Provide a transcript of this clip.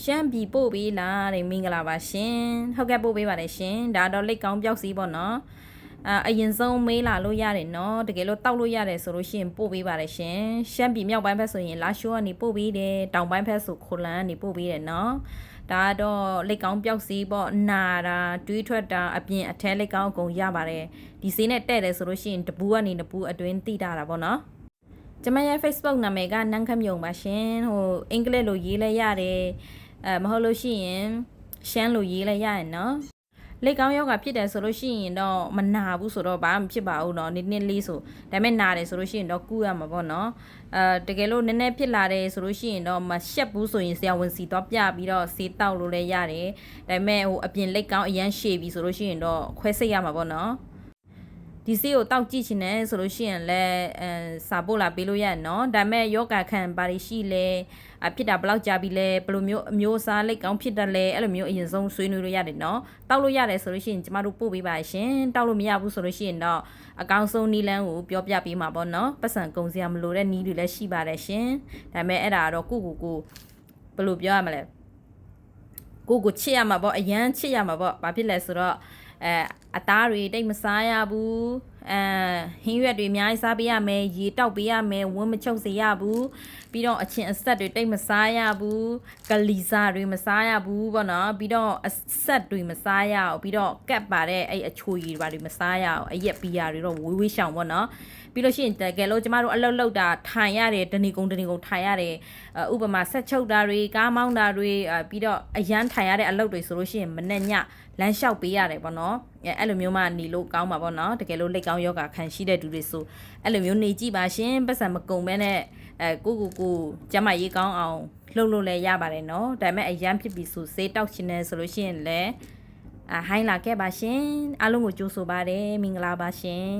ရှမ်းပြည်ပို့ပေးလားတဲ့မင်္ဂလာပါရှင်ဟုတ်ကဲ့ပို့ပေးပါတယ်ရှင်ဒါတော့လက်ကောင်းပြောက်စီပေါ့နော်အရင်ဆုံးမေးလာလို့ရတယ်နော်တကယ်လို့တောက်လို့ရတယ်ဆိုလို့ရှိရင်ပို့ပေးပါတယ်ရှင်ရှမ်းပြည်မြောက်ပိုင်းဘက်ဆိုရင်လာရှိုးကနေပို့ပေးတယ်တောင်ပိုင်းဘက်ဆိုခိုလန်ကနေပို့ပေးတယ်နော်ဒါတော့လက်ကောင်းပြောက်စီပေါ့နာတာတွေးထွက်တာအပြင်အထဲလက်ကောင်းအကုန်ရပါတယ်ဒီစေးနဲ့တဲ့တယ်ဆိုလို့ရှိရင်တပူကနေတပူအတွင်းတိတာတာပေါ့နော်ကျမရဲ့ Facebook နာမည်ကနန်းခမြုံပါရှင်ဟိုအင်္ဂလိပ်လိုရေးလဲရတယ်မဟုတ်လို့ရှိရင်ရှမ်းလိုရေးလဲရရင်နော်လက်ကောင်းယောဂဖြစ်တယ်ဆိုလို့ရှိရင်တော့မနာဘူးဆိုတော့ဘာမှဖြစ်ပါဘူးเนาะနည်းနည်းလေးဆိုဒါပေမဲ့နာတယ်ဆိုလို့ရှိရင်တော့ကူးရမှာပေါ့เนาะတကယ်လို့နည်းနည်းဖြစ်လာတယ်ဆိုလို့ရှိရင်တော့မရှက်ဘူးဆိုရင်ဆရာဝန်စီတော့ပြပြီးတော့ဆေးတောက်လို့လည်းရတယ်ဒါပေမဲ့ဟိုအပြင်လက်ကောင်းအရန်ရှည်ပြီဆိုလို့ရှိရင်တော့ခွဲစိတ်ရမှာပေါ့เนาะဒီစီကိုတောက်ကြည့်ချင်တယ်ဆိုလို့ရှိရင်လည်းစာပို့လာပေးလို့ရတယ်နော်ဒါပေမဲ့ယောဂခံပါရရှိလဲဖြစ်တာဘယ်လောက်ကြာပြီလဲဘယ်လိုမျိုးအမျိုးအစားလက်ကောင်းဖြစ်တယ်လဲအဲ့လိုမျိုးအရင်ဆုံးဆွေးနွေးလို့ရတယ်နော်တောက်လို့ရတယ်ဆိုလို့ရှိရင်ကျမတို့ပို့ပေးပါရှင်တောက်လို့မရဘူးဆိုလို့ရှိရင်တော့အကောင်းဆုံးနီးလန်းကိုပြောပြပေးမှာပေါ့နော်ပတ်စံကုန်စရာမလိုတဲ့နီးတွေလည်းရှိပါတယ်ရှင်ဒါပေမဲ့အဲ့ဒါတော့ကိုဘယ်လိုပြောရမလဲကိုချစ်ရမှာပေါ့အရန်ချစ်ရမှာပေါ့ဘာဖြစ်လဲဆိုတော့အသားတွေတိတ်မစားရဘူးဟင်းရွက်တွေအများကြီးစားပေးရမယ်ရေတောက်ပေးရမယ်ဝန်းမချုပ်စေရဘူးပြီးတော့အချင်းအဆက်တွေတိတ်မစားရဘူးကလီစာတွေမစားရဘူးပေါ့နော်ပြီးတော့အဆက်တွေမစားရအောင်ပြီးတော့ကတ်ပါတဲ့အဲ့အချိုရည်တွေမစားရအောင်အရက်ပီယာတွေတော့ဝေးရှောင်ပေါ့နော်ပြီးလို့ရှိရင်တကယ်လို့ကျမတို့အလုပ်လုပ်တာထိုင်ရတယ်တဏီကုံထိုင်ရတယ်ဥပမာဆက်ချုပ်တာတွေကားမောင်းတာတွေပြီးတော့အရန်ထိုင်ရတဲ့အလုပ်တွေဆိုလို့ရှိရင်မနဲ့ညလမ်းလျှောက်ပေးရတယ်ပေါ့နော်အဲ့လိုမျိုးမှနေလို့ကောင်းပါပေါ့နော်တကယ်လို့လက်ကောင်းယောဂခံရှိတဲ့သူတွေဆိုအဲ့လိုမျိုးနေကြည့်ပါရှင်ပတ်စံမကုံမဲနဲ့ကိုကျမရေးကောင်းအောင်လှုပ်လို့လည်းရပါတယ်နော်ဒါပေမဲ့အရန်ဖြစ်ပြီးဆိုစေးတောက်ရှင်နေဆိုလို့ရှိရင်လည်းဟိုင်းလာခဲ့ပါရှင်အားလုံးကိုကြိုးဆိုပါတယ်မင်္ဂလာပါရှင်